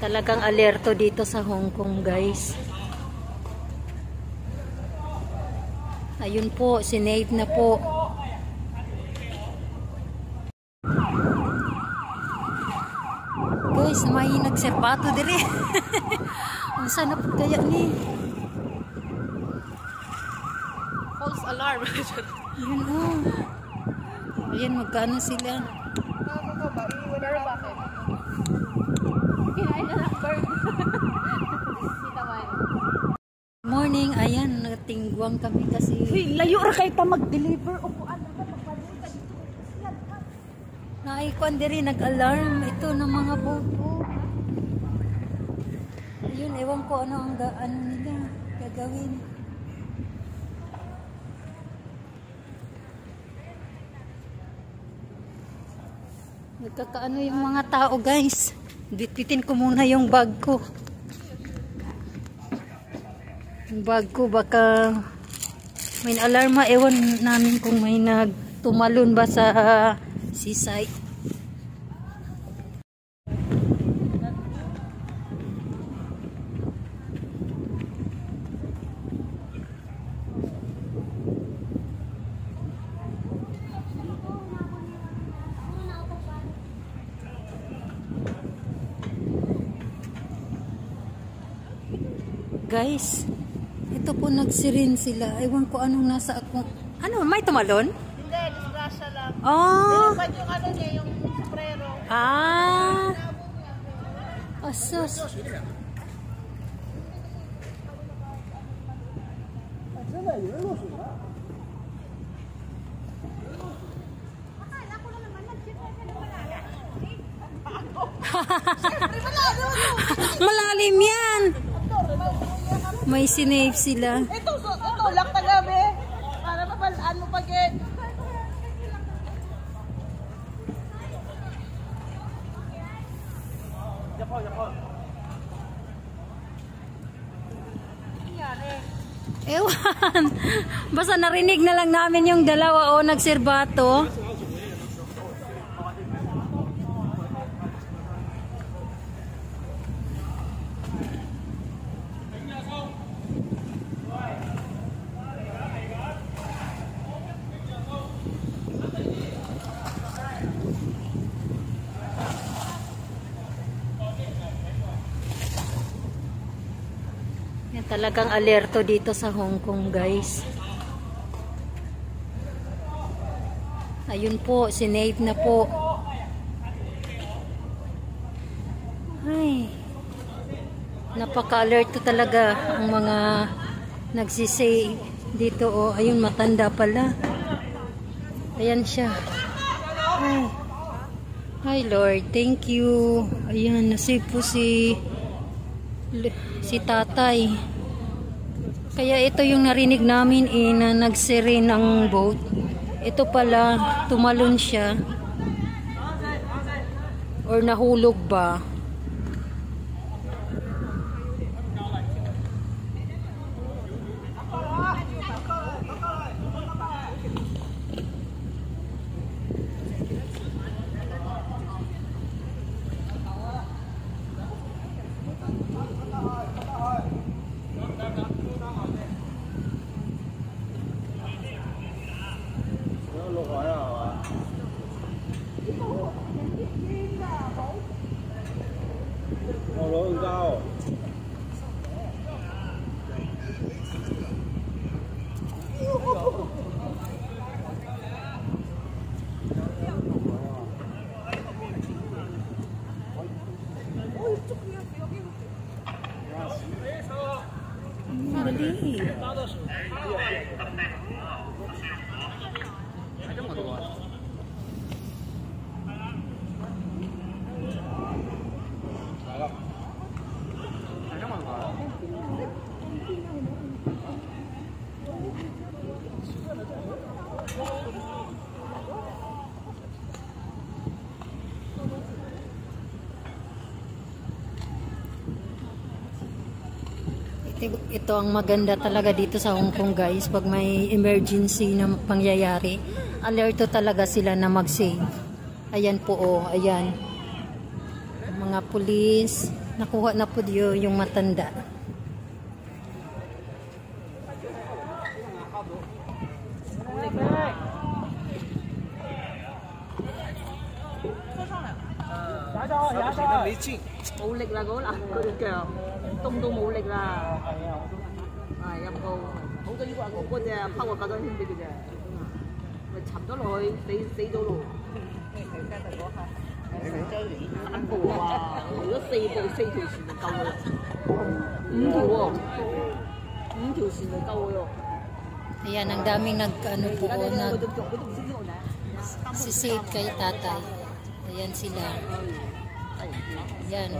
Talagang alerto dito sa Hong Kong, guys. Ayun po, sinave na po. Guys, may nagserbato dire. Ang sana po kaya ni. False alarm. Ayun oh. Ayan, magkano sila? Pero bakit? Kinain na lang bird. Kita man. Morning, ayan, natingguang kami kasi. Uy, layo ra kay pa mag-deliver. Upuan na ka, magpalit ka dito. Naikuan diri, nag-alarm. Ito ng mga boto. Ayun, ewan ko ano ang ano nila gagawin. Nagkakaano yung mga tao, guys. Bitbitin ko muna yung bag ko. Yung bag ko baka may alarma. Ewan namin kung may nagtumalon ba sa seaside. Guys, ito po nagsirin sila. Ewan ko anong nasa ako. Ano, may tumalon? Hindi, disgrasya lang. Oh! Pero yung ano niya, yung sombrero. Ah! Asos. Malalim yan! May sinave sila. Ito lang tagabi. Para mapalaan mo pag-get. Ewan. Basta narinig na lang namin yung dalawa o nagserbato. Yan, talagang alerto dito sa Hong Kong, guys. Ayun po, sinave na po. Ay, napaka-alerto talaga ang mga nagsisave dito. Oh, ayun, matanda pala. Ayan siya. Ay, hi Lord, thank you. Ayan, nasave po si tatay. Kaya ito yung narinig namin na nagsiri ng boat. Ito pala, tumalon siya. Or nahulog ba? Dali. Ito ang maganda talaga dito sa Hong Kong, guys. Pag may emergency na pangyayari, alerto talaga sila na mag-save. Ayan po, oh, ayan. Mga pulis, Nakuha na po yung matanda.冇力啦，嗰嗱佢隻腳凍到冇力啦，係陰公。好在呢個阿哥哥隻拋個救生圈俾佢啫，咪沉咗落去，死咗咯。3步啊！如果4條船就夠啦，5條喎，5條船就夠喎。 Ayan, ang daming nag-ano po, sisave kay tatay. Ayan sila. Ayan.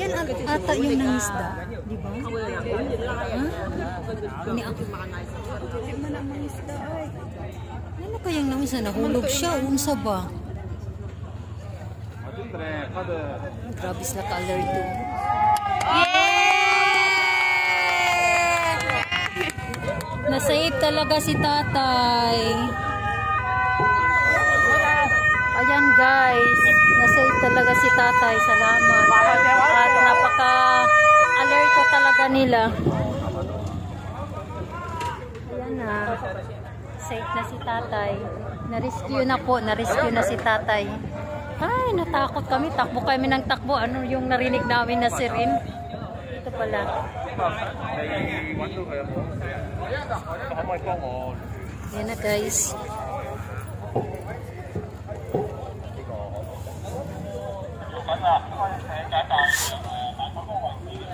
Yan ata yung nangisda, di ba? Ano kayang nangisda? Nahulog siya, unsa ba? Grabe sila ka-alerto. Nasave talaga si tatay. Ayan guys, nasave talaga si tatay. Salamat. At napaka-alerto talaga nila. Ayan na. Safe na si tatay. Na-rescue na po. Na-rescue na si tatay. Ay, natakot kami. Takbo kami ng takbo. Ano yung narinig namin na siren? Ito pala. Yan na guys.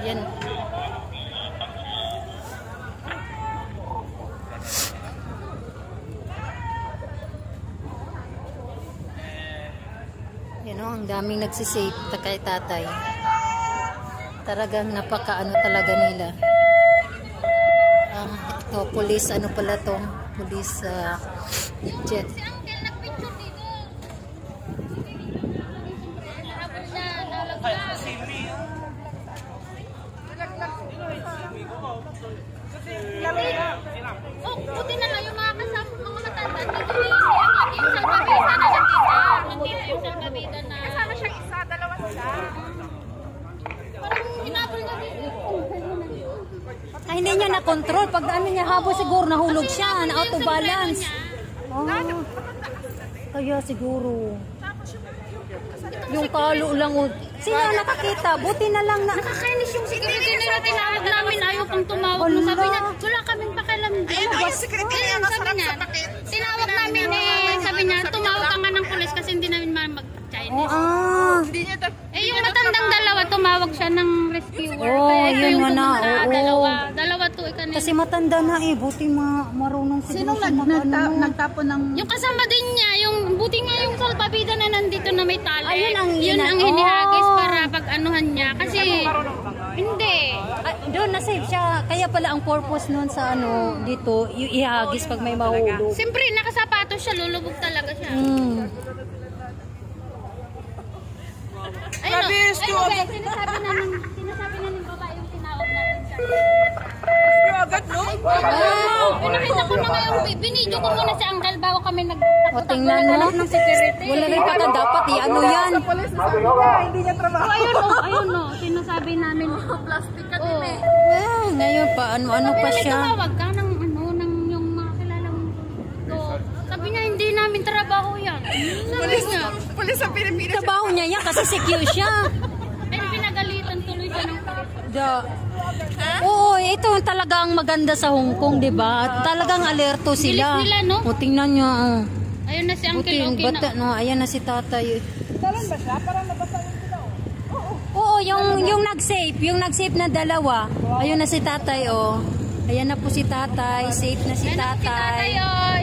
Yan. Yan o, ang daming nagsisave kay tatay. Talagang napaka-ano talaga nila. Ito, police, ano pala to? Police jet. Oh, buti na lang yung mga kasama, mga matanda dito. Yung salbabida na nandito. Nandito yung salbabida na. Kasama siyang isa, dalawa sila. Parang hinabol na dito. Ay, hindi niya na-control. Pag ano niya habol siguro nahulog siya. Na-auto balance. Oh, kaya siguro. Yung kalo lang. Sino nakakita? Buti na lang na. Nakakainis yung security nila. Tinawag namin. Ayaw pang tumawag. Nung sabi niya, wala kaming pakialam. Ayun, security niya. Sabi niya, tinawag namin eh. Sabi niya, tumawag ka nga ng pulis kasi hindi namin mag-Chinese. Eh, yung matandang dalawa, tumawag siya ng rescuer. Oh, yun nga na. Dalawa to ikan. Kasi matanda na eh. Buti marunong siguro. Sinong nagtapon ng... Yung kasama din niya, yung buti nga yung salbabida na nandito na may tali. Ayun yun ang hinihagis para pag-anuhan niya. Kasi, hindi. Doon na-save siya. Kaya pala ang purpose nun sa ano, dito, yung ihagis pag may mahulog. Siyempre, nakasapatos siya, lulubog talaga siya. Ayun o, guys, sinasabi na ng babae yung tinawag natin siya. agad, no? Wow! Pinakita ko na nga yung binidyo ko muna si Anggal bago kami tingnan mo. ng security. Wala rin pata dapat i-ano yan. Hindi niya trabaho. Ayun o, sinasabi namin. Plastic ka din eh. Ngayon pa, ano pa siya. Tumawag ka ng yung mga kilalang to. Sabi niya, hindi namin trabaho yan. Sabi niya. Pulis sa Pilipinas. Trabaho niya yan kasi secure siya. Eh, pinagalitan tuloy siya ng Oo, ito talagang maganda sa Hong Kong, di ba? Talagang alerto sila. Bilis nila, no? O, tingnan nyo. Ayun na si Uncle Oki Bata, na. no, ayan na si tatay. Talan ba siya? Parang nabasa yung sila. Oo, yung nag-save na dalawa. Ayun na si tatay, oh. Ayan na po si tatay. Safe na si tatay.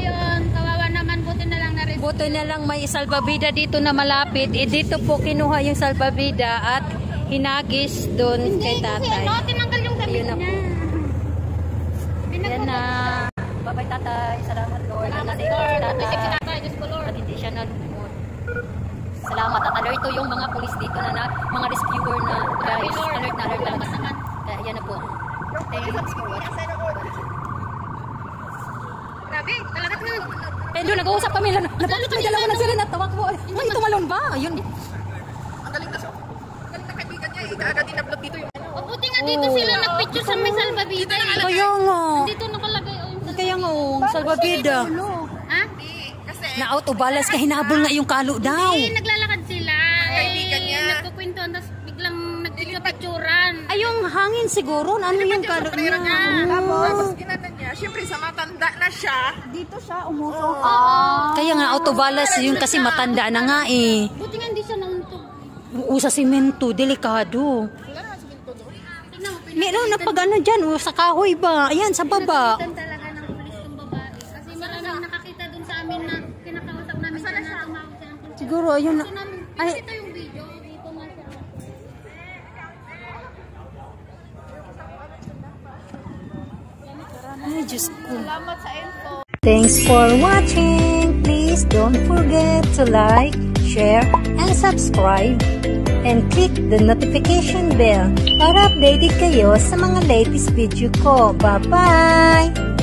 Yun. Kawawa naman, buti na lang na-rescue. Buti na lang may salbabida dito na malapit. Dito po kinuha yung salbabida at hinagis doon kay tatay. Hindi, tinanggal yung damit Ayun na niya. Yan na. Bye-bye tatay. Salamat Lord. Salamat Nandito Lord. si Kasi tatay. tatay, Diyos ko Lord. At hindi siya nalumot. Salamat at alerto yung mga pulis dito na mga rescuer na guys. Alert na alert talaga. Kaya yan na po. Thanks for watching. Talaga nga. Eh, doon nag-uusap kami. Napakit may dalawa na sila na tawag mo. Ay, tumalon ba? Ayun. Ang galing na siya. Ang galing na kaibigan niya. Agad in-upload dito yung ano. Mabuti nga dito sila nagpicture sa may salbabida. Kaya nga. Dito nakalagay yung salbabida. Kaya nga, salbabida. Ha? Kasi Na out of balance ka, hinabol nga yung kalo daw. Eh, naglalakad sila. Kaibigan niya. Nagkukwentuhan, tapos biglang nagpicture-picturean. Ay, yung hangin siguro. Ano yung kalo niya? tapos ginanan niya. Siyempre sa matanda na siya. Dito siya, umusok. Kaya nga, out of balance yun kasi matanda na nga eh. Buti nga hindi siya nauntog. Sa simento, delikado. Tingnan mo, Meron na pag ano dyan, sa kahoy ba? Ayan, sa baba. pinagalitan talaga ng pulis yung babae. Kasi maraming nakakita dun sa amin na kinakausap namin siya na tumawag siya ng pulis. Siguro, ayun na. Gusto namin, Ay, pinakita yung video, dito nga siya. ay, Diyos ko. Salamat sa info. Thanks for watching. Please don't forget to like, share, and subscribe. And click the notification bell para updated kayo sa mga latest video ko. Bye-bye!